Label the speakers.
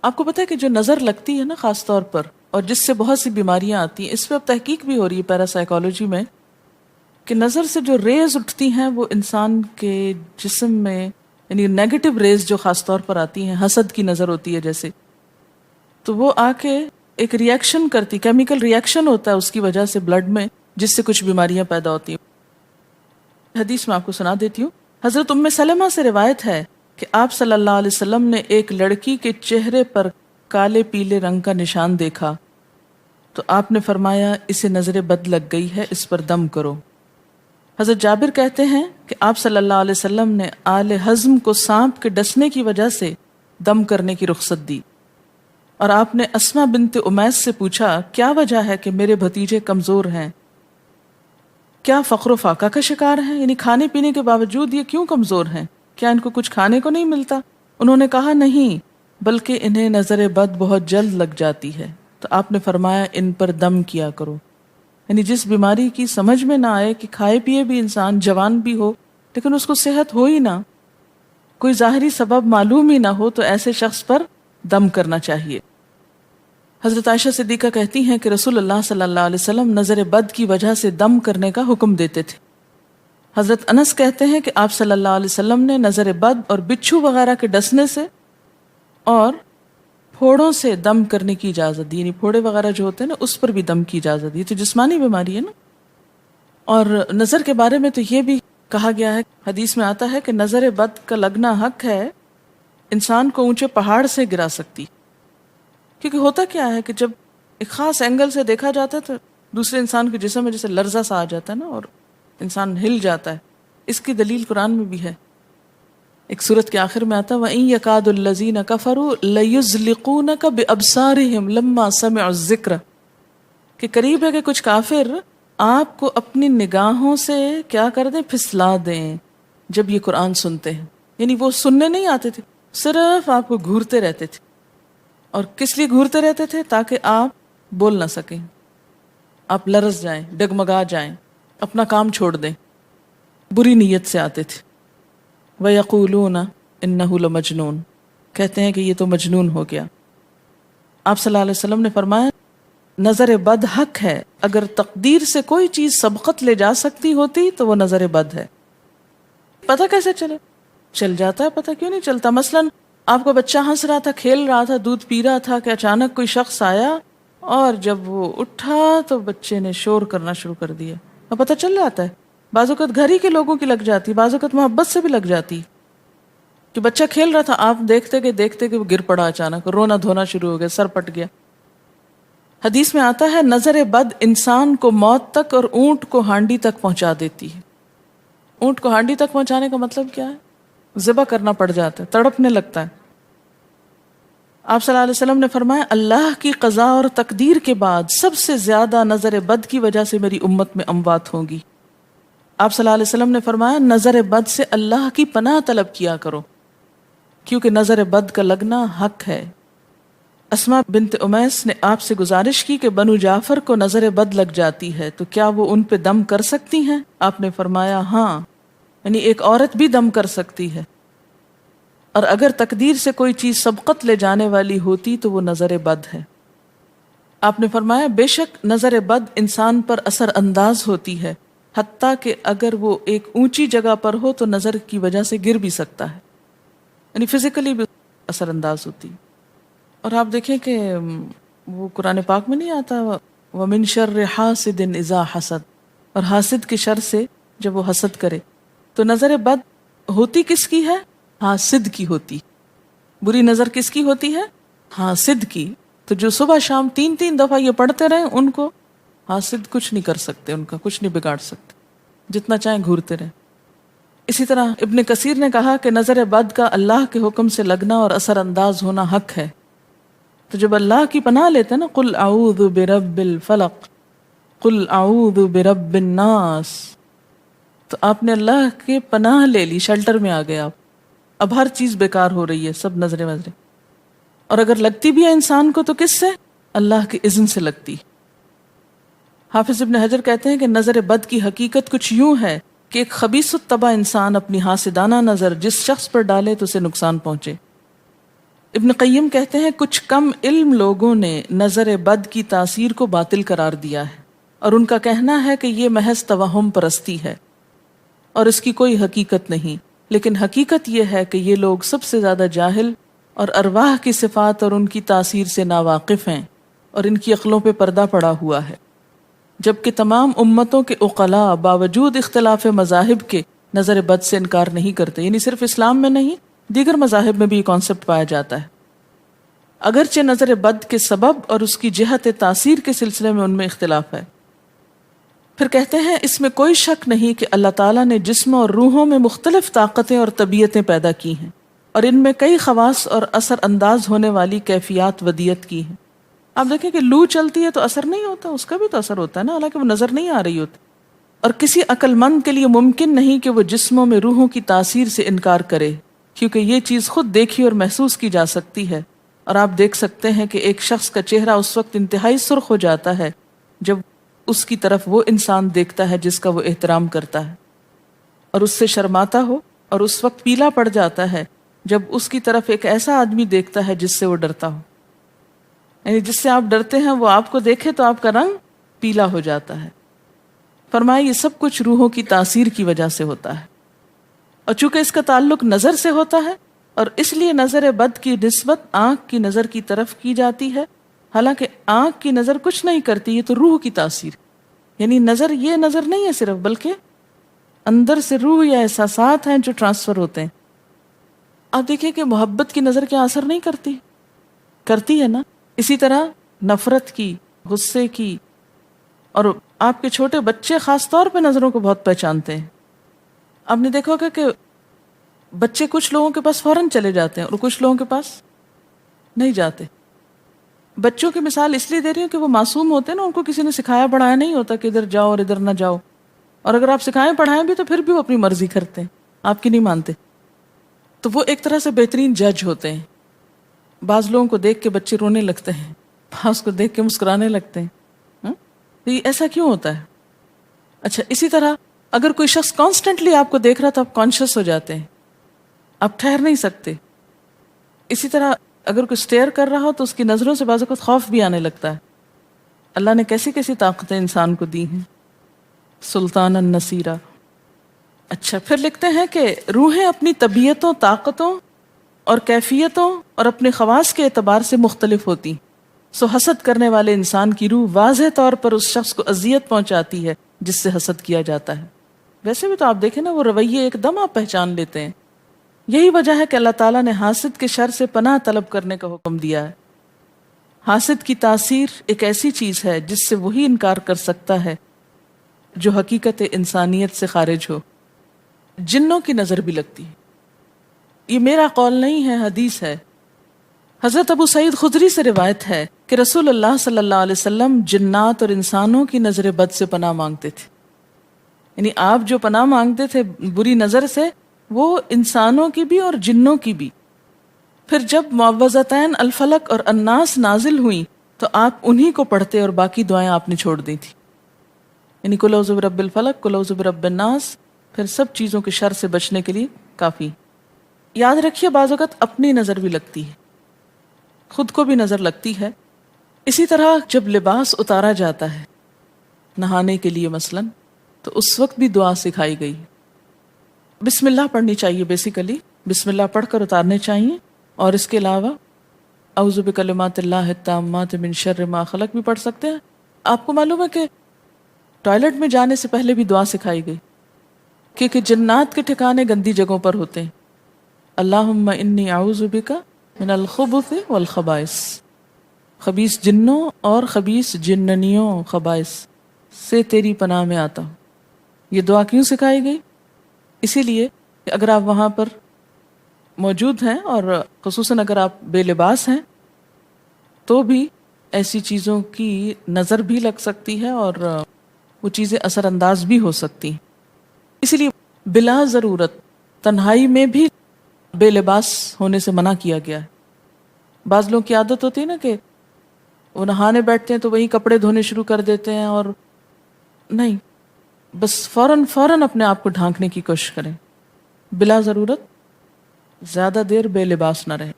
Speaker 1: آپ کو پتا ہے کہ جو نظر لگتی ہے نا خاص طور پر، اور جس سے بہت سی بیماریاں آتی ہیں، اس پہ اب تحقیق بھی ہو رہی ہے پیراسائیکالوجی میں، کہ نظر سے جو ریز اٹھتی ہیں وہ انسان کے جسم میں، یعنی نیگیٹو ریز جو خاص طور پر آتی ہیں، حسد کی نظر ہوتی ہے جیسے، تو وہ آ کے ایک ریئیکشن کرتی، کیمیکل ریئیکشن ہوتا ہے اس کی وجہ سے بلڈ میں، جس سے کچھ بیماریاں پیدا ہوتی ہیں۔ حدیث میں آپ کو سنا دیتی ہوں۔ حضرت ام سلمہ سے روایت ہے کہ آپ صلی اللہ علیہ وسلم نے ایک لڑکی کے چہرے پر کالے پیلے رنگ کا نشان دیکھا تو آپ نے فرمایا اسے نظر بد لگ گئی ہے، اس پر دم کرو۔ حضرت جابر کہتے ہیں کہ آپ صلی اللہ علیہ وسلم نے آل حزم کو سانپ کے ڈسنے کی وجہ سے دم کرنے کی رخصت دی، اور آپ نے اسما بنت امیس سے پوچھا کیا وجہ ہے کہ میرے بھتیجے کمزور ہیں، کیا فقر و فاقہ کا شکار ہیں، یعنی کھانے پینے کے باوجود یہ کیوں کمزور ہیں، کیا ان کو کچھ کھانے کو نہیں ملتا؟ انہوں نے کہا نہیں، بلکہ انہیں نظر بد بہت جلد لگ جاتی ہے، تو آپ نے فرمایا ان پر دم کیا کرو۔ یعنی جس بیماری کی سمجھ میں نہ آئے کہ کھائے پیے بھی انسان جوان بھی ہو لیکن اس کو صحت ہو ہی نہ، کوئی ظاہری سبب معلوم ہی نہ ہو، تو ایسے شخص پر دم کرنا چاہیے۔ حضرت عائشہ صدیقہ کہتی ہیں کہ رسول اللہ صلی اللہ علیہ وسلم نظر بد کی وجہ سے دم کرنے کا حکم دیتے تھے۔ حضرت انس کہتے ہیں کہ آپ صلی اللہ علیہ وسلم نے نظر بد اور بچھو وغیرہ کے ڈسنے سے اور پھوڑوں سے دم کرنے کی اجازت دی، یعنی پھوڑے وغیرہ جو ہوتے ہیں نا اس پر بھی دم کی اجازت دی، تو جسمانی بیماری ہے نا۔ اور نظر کے بارے میں تو یہ بھی کہا گیا ہے، حدیث میں آتا ہے کہ نظر بد کا لگنا حق ہے، انسان کو اونچے پہاڑ سے گرا سکتی، کیونکہ ہوتا کیا ہے کہ جب ایک خاص اینگل سے دیکھا جاتا ہے تو دوسرے انسان کے جسم میں جیسے لرزہ سا آ جاتا ہے نا، اور انسان ہل جاتا ہے۔ اس کی دلیل قرآن میں بھی ہے، ایک سورت کے آخر میں آتا ہے وَإِن يَكَادُ الَّذِينَ كَفَرُوا لَيُزْلِقُونَكَ بِأَبْصَارِهِمْ لَمَّا سَمِعُوا الذِّكْرَ، کہ قریب ہے کہ کچھ کافر آپ کو اپنی نگاہوں سے کیا کر دیں، پھسلا دیں جب یہ قرآن سنتے ہیں۔ یعنی وہ سننے نہیں آتے تھے، صرف آپ کو گھورتے رہتے تھے۔ اور کس لیے گھورتے رہتے تھے؟ تاکہ آپ بول نہ سکیں، آپ لرز جائیں، ڈگمگا جائیں، اپنا کام چھوڑ دیں، بری نیت سے آتے تھے۔ وَيَقُولُونَ إِنَّهُ لَمَجْنُونَ، کہتے ہیں کہ یہ تو مجنون ہو گیا۔ آپ صلی اللہ علیہ وسلم نے فرمایا نظر بد حق ہے، اگر تقدیر سے کوئی چیز سبقت لے جا سکتی ہوتی تو وہ نظر بد ہے۔ پتہ کیسے چلے؟ چل جاتا ہے، پتہ کیوں نہیں چلتا؟ مثلاً آپ کا بچہ ہنس رہا تھا، کھیل رہا تھا، دودھ پی رہا تھا کہ اچانک کوئی شخص آیا اور جب وہ اٹھا تو بچے نے شور کرنا شروع کر دیا، اور پتہ چل جاتا ہے۔ بعض اوقات گھر ہی کے لوگوں کی لگ جاتی، بعض اوقات محبت سے بھی لگ جاتی، کہ بچہ کھیل رہا تھا، آپ دیکھتے کہ وہ گر پڑا، اچانک رونا دھونا شروع ہو گیا، سر پٹ گیا۔ حدیث میں آتا ہے نظر بد انسان کو موت تک اور اونٹ کو ہانڈی تک پہنچا دیتی ہے۔ اونٹ کو ہانڈی تک پہنچانے کا مطلب کیا ہے؟ ذبح کرنا پڑ جاتا ہے، تڑپنے لگتا ہے۔ آپ صلی اللہ علیہ وسلم نے فرمایا اللہ کی قضاء اور تقدیر کے بعد سب سے زیادہ نظر بد کی وجہ سے میری امت میں اموات ہوں گی۔ آپ صلی اللہ علیہ وسلم نے فرمایا نظر بد سے اللہ کی پناہ طلب کیا کرو، کیونکہ نظر بد کا لگنا حق ہے۔ اسما بنت امیس نے آپ سے گزارش کی کہ بنو جعفر کو نظر بد لگ جاتی ہے تو کیا وہ ان پہ دم کر سکتی ہیں؟ آپ نے فرمایا ہاں، یعنی ایک عورت بھی دم کر سکتی ہے، اور اگر تقدیر سے کوئی چیز سبقت لے جانے والی ہوتی تو وہ نظر بد ہے۔ آپ نے فرمایا بے شک نظر بد انسان پر اثر انداز ہوتی ہے، حتیٰ کہ اگر وہ ایک اونچی جگہ پر ہو تو نظر کی وجہ سے گر بھی سکتا ہے، یعنی فزیکلی بھی اثر انداز ہوتی۔ اور آپ دیکھیں کہ وہ قرآن پاک میں نہیں آتا وَمِن شَرِّ حَاسِدٍ إِذَا حَسَدَ، اور حاسد کی شر سے جب وہ حسد کرے، تو نظر بد ہوتی کس کی ہے؟ حاسد کی ہوتی۔ بری نظر کس کی ہوتی ہے؟ حاسد کی۔ تو جو صبح شام 3 دفعہ یہ پڑھتے رہیں ان کو حاسد کچھ نہیں کر سکتے، ان کا کچھ نہیں بگاڑ سکتے، جتنا چاہیں گھورتے رہیں۔ اسی طرح ابن کثیر نے کہا کہ نظر بد کا اللہ کے حکم سے لگنا اور اثر انداز ہونا حق ہے۔ تو جب اللہ کی پناہ لیتے ہیں نا قل اعوذ برب الفلق قل اعوذ برب الناس، تو آپ نے اللہ کے پناہ لے لی، شیلٹر میں آ گئے آپ۔ اب ہر چیز بیکار ہو رہی ہے، سب نظریں وظریں، اور اگر لگتی بھی ہے انسان کو تو کس سے؟ اللہ کے اذن سے لگتی۔ حافظ ابن حجر کہتے ہیں کہ نظر بد کی حقیقت کچھ یوں ہے کہ ایک خبیث الطبع انسان اپنی حاسدانہ نظر جس شخص پر ڈالے تو اسے نقصان پہنچے۔ ابن قیم کہتے ہیں کچھ کم علم لوگوں نے نظر بد کی تاثیر کو باطل قرار دیا ہے، اور ان کا کہنا ہے کہ یہ محض توہم پرستی ہے اور اس کی کوئی حقیقت نہیں، لیکن حقیقت یہ ہے کہ یہ لوگ سب سے زیادہ جاہل اور ارواح کی صفات اور ان کی تاثیر سے ناواقف ہیں، اور ان کی عقلوں پہ پردہ پڑا ہوا ہے، جبکہ تمام امتوں کے عقلاء باوجود اختلاف مذاہب کے نظر بد سے انکار نہیں کرتے. یعنی صرف اسلام میں نہیں، دیگر مذاہب میں بھی یہ کانسیپٹ پایا جاتا ہے، اگرچہ نظر بد کے سبب اور اس کی جہت تاثیر کے سلسلے میں ان میں اختلاف ہے. پھر کہتے ہیں اس میں کوئی شک نہیں کہ اللہ تعالیٰ نے جسموں اور روحوں میں مختلف طاقتیں اور طبیعتیں پیدا کی ہیں، اور ان میں کئی خواص اور اثر انداز ہونے والی کیفیات ودیت کی ہیں. آپ دیکھیں کہ لو چلتی ہے تو اثر نہیں ہوتا، اس کا بھی تو اثر ہوتا ہے نا، حالانکہ وہ نظر نہیں آ رہی ہوتی. اور کسی عقل مند کے لیے ممکن نہیں کہ وہ جسموں میں روحوں کی تاثیر سے انکار کرے، کیونکہ یہ چیز خود دیکھی اور محسوس کی جا سکتی ہے. اور آپ دیکھ سکتے ہیں کہ ایک شخص کا چہرہ اس وقت انتہائی سرخ ہو جاتا ہے جب اس کی طرف وہ انسان دیکھتا ہے جس کا وہ احترام کرتا ہے، اور اس سے شرماتا ہو، اور اس وقت پیلا پڑ جاتا ہے جب اس کی طرف ایک ایسا آدمی دیکھتا ہے جس سے وہ ڈرتا ہو. یعنی جس سے آپ ڈرتے ہیں وہ آپ کو دیکھے تو آپ کا رنگ پیلا ہو جاتا ہے. فرمایا یہ سب کچھ روحوں کی تاثیر کی وجہ سے ہوتا ہے، اور چونکہ اس کا تعلق نظر سے ہوتا ہے اور اس لیے نظر بد کی نسبت آنکھ کی نظر کی طرف کی جاتی ہے، حالانکہ آنکھ کی نظر کچھ نہیں کرتی، یہ تو روح کی تاثیر. یعنی نظر یہ نظر نہیں ہے صرف، بلکہ اندر سے روح یا احساسات ہیں جو ٹرانسفر ہوتے ہیں. آپ دیکھیں کہ محبت کی نظر کیا اثر نہیں کرتی؟ کرتی ہے نا. اسی طرح نفرت کی، غصے کی، اور آپ کے چھوٹے بچے خاص طور پہ نظروں کو بہت پہچانتے ہیں. آپ نے دیکھا ہوگا کہ بچے کچھ لوگوں کے پاس فوراً چلے جاتے ہیں اور کچھ لوگوں کے پاس نہیں جاتے. بچوں کی مثال اس لیے دے رہی ہوں کہ وہ معصوم ہوتے ہیں نا، ان کو کسی نے سکھایا پڑھایا نہیں ہوتا کہ ادھر جاؤ اور ادھر نہ جاؤ، اور اگر آپ سکھائیں پڑھائیں بھی تو پھر بھی وہ اپنی مرضی کرتے ہیں، آپ کی نہیں مانتے. تو وہ ایک طرح سے بہترین جج ہوتے ہیں. بعض لوگوں کو دیکھ کے بچے رونے لگتے ہیں، بعض کو دیکھ کے مسکرانے لگتے ہیں. تو یہ ایسا کیوں ہوتا ہے؟ اچھا، اسی طرح اگر کوئی شخص کانسٹنٹلی آپ کو دیکھ رہا تو آپ کانشیس ہو جاتے ہیں، آپ ٹھہر نہیں سکتے. اسی طرح اگر کوئی سٹیئر کر رہا ہو تو اس کی نظروں سے بعض اوقات خوف بھی آنے لگتا ہے. اللہ نے کیسی کیسی طاقتیں انسان کو دی ہیں، سلطان النصیرہ. اچھا، پھر لکھتے ہیں کہ روحیں اپنی طبیعتوں، طاقتوں اور کیفیتوں اور اپنے خواص کے اعتبار سے مختلف ہوتی. سو حسد کرنے والے انسان کی روح واضح طور پر اس شخص کو اذیت پہنچاتی ہے جس سے حسد کیا جاتا ہے. ویسے بھی تو آپ دیکھیں نا، وہ رویے ایک دم آپ پہچان لیتے ہیں. یہی وجہ ہے کہ اللہ تعالیٰ نے حاسد کے شر سے پناہ طلب کرنے کا حکم دیا ہے. حاسد کی تاثیر ایک ایسی چیز ہے جس سے وہی انکار کر سکتا ہے جو حقیقت انسانیت سے خارج ہو. جنوں کی نظر بھی لگتی ہے، یہ میرا قول نہیں ہے، حدیث ہے. حضرت ابو سعید خدری سے روایت ہے کہ رسول اللہ صلی اللہ علیہ وسلم جنات اور انسانوں کی نظر بد سے پناہ مانگتے تھے. یعنی آپ جو پناہ مانگتے تھے بری نظر سے، وہ انسانوں کی بھی اور جنوں کی بھی. پھر جب معوذتین الفلق اور الناس نازل ہوئیں تو آپ انہی کو پڑھتے اور باقی دعائیں آپ نے چھوڑ دی تھی. یعنی قل اعوذ برب الفلق، قل اعوذ برب الناس، پھر سب چیزوں کے شر سے بچنے کے لیے کافی. یاد رکھیے بعض اوقات اپنی نظر بھی لگتی ہے، خود کو بھی نظر لگتی ہے. اسی طرح جب لباس اتارا جاتا ہے نہانے کے لیے مثلاً، تو اس وقت بھی دعا سکھائی گئی. بسم اللہ پڑھنی چاہیے، بیسیکلی بسم اللہ پڑھ کر اتارنے چاہیے. اور اس کے علاوہ اعوذ بکلمات اللہ التامات من شر ما خلق بھی پڑھ سکتے ہیں. آپ کو معلوم ہے کہ ٹوائلٹ میں جانے سے پہلے بھی دعا سکھائی گئی، کیونکہ جنات کے ٹھکانے گندی جگہوں پر ہوتے ہیں. اللہم انی اعوذ بک من الخبث والخبائث، خبیث جنوں اور خبیث جننیوں، خبائث سے تیری پناہ میں آتا ہوں. یہ دعا کیوں سکھائی گئی؟ اسی لیے کہ اگر آپ وہاں پر موجود ہیں اور خصوصاً اگر آپ بے لباس ہیں تو بھی ایسی چیزوں کی نظر بھی لگ سکتی ہے اور وہ چیزیں اثر انداز بھی ہو سکتی ہیں. اسی لیے بلا ضرورت تنہائی میں بھی بے لباس ہونے سے منع کیا گیا ہے. بعض لوگوں کی عادت ہوتی ہے نا کہ وہ نہانے بیٹھتے ہیں تو وہی کپڑے دھونے شروع کر دیتے ہیں، اور نہیں، بس فوراً اپنے آپ کو ڈھانکنے کی کوشش کریں. بلا ضرورت زیادہ دیر بے لباس نہ رہیں.